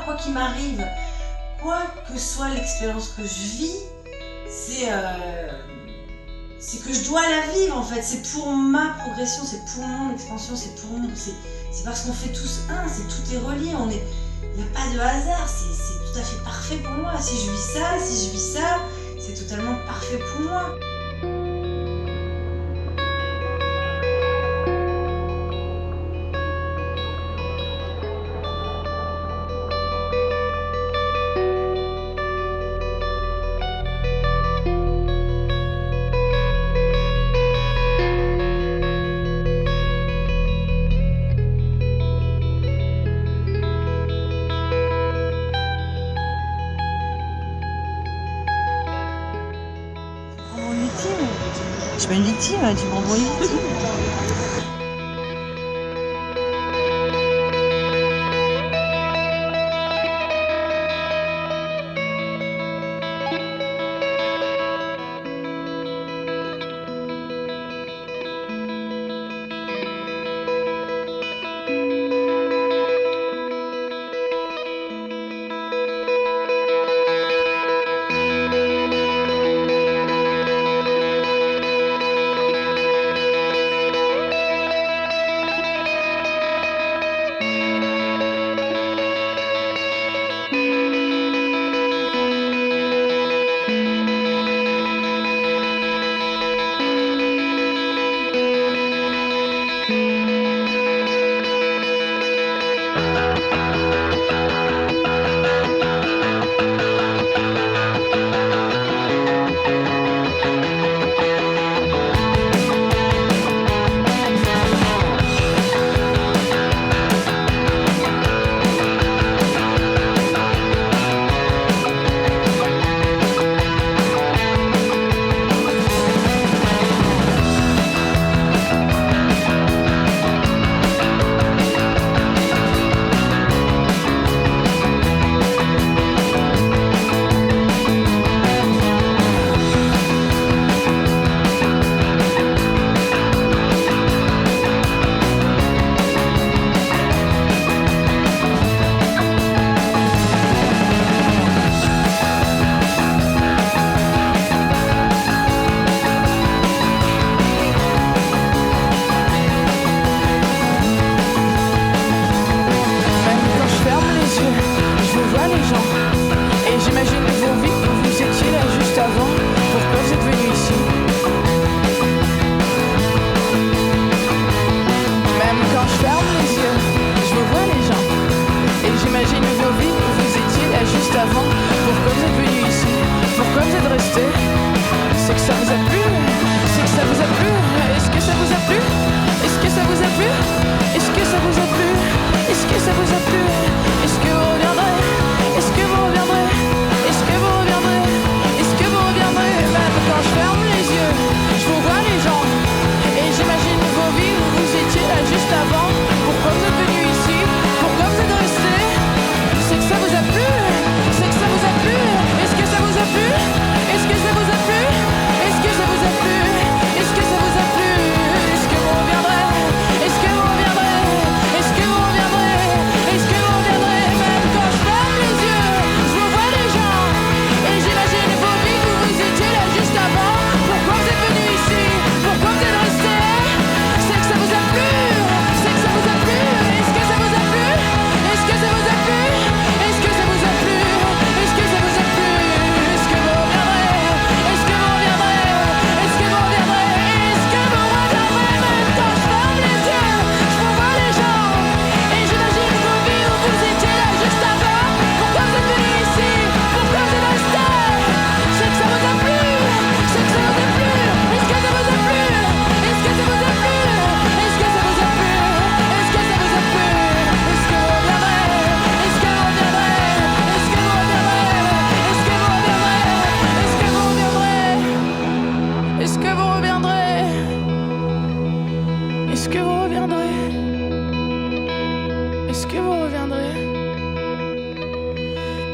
quoi qu'il m'arrive, quoi que soit l'expérience que je vis, c'est que je dois la vivre en fait. C'est pour ma progression, c'est pour mon expansion, c'est parce qu'on fait tous un, tout est relié. Il n'y a pas de hasard, c'est tout à fait parfait pour moi. Si je vis ça, c'est totalement parfait pour moi. Je suis pas une victime, tu me rends pour une victime.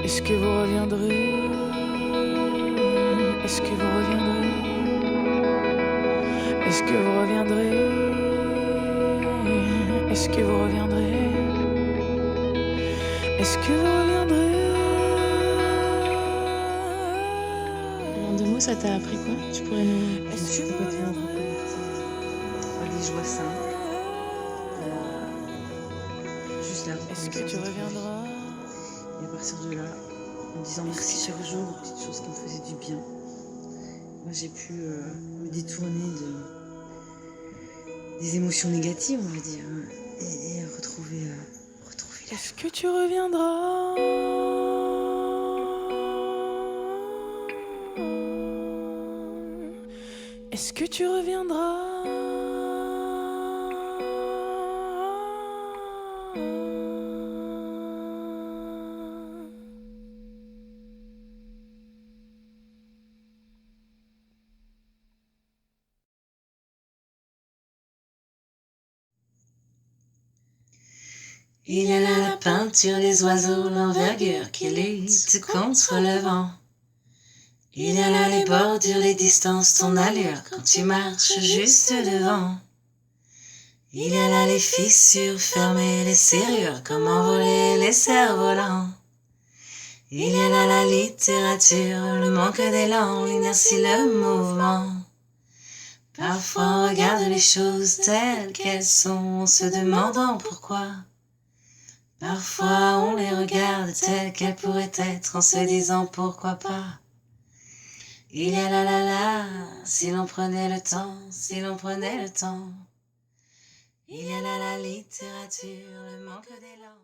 Est-ce que vous reviendrez? Est-ce que vous reviendrez? Est-ce que vous reviendrez? Est-ce que vous reviendrez? Est-ce que vous reviendrez? En 2 mots, ça t'a appris quoi? Tu pourrais nous... Est-ce que vous reviendrez? Des joies simples. Juste la Est-ce que reconnaissance tu de ta vie. reviendras? Et à partir de là, en disant merci chaque jour aux petites choses qui me faisaient du bien, moi j'ai pu me détourner des émotions négatives, on va dire, et retrouver la Est-ce que tu reviendras? Est-ce que tu reviendras? Il y a là la peinture des oiseaux, l'envergure qui lutte contre le vent. Il y a là les bordures, les distances, ton allure quand tu marches juste devant. Il y a là les fissures fermées, les serrures, comme envoler les cerfs-volants. Il y a là la littérature, le manque d'élan, l'inertie, le mouvement. Parfois on regarde les choses telles qu'elles sont, en se demandant pourquoi. Parfois on les regarde telles qu'elles pourraient être, en se disant pourquoi pas. Il y a la, si l'on prenait le temps, si l'on prenait le temps. Il y a là la littérature, le manque d'élan.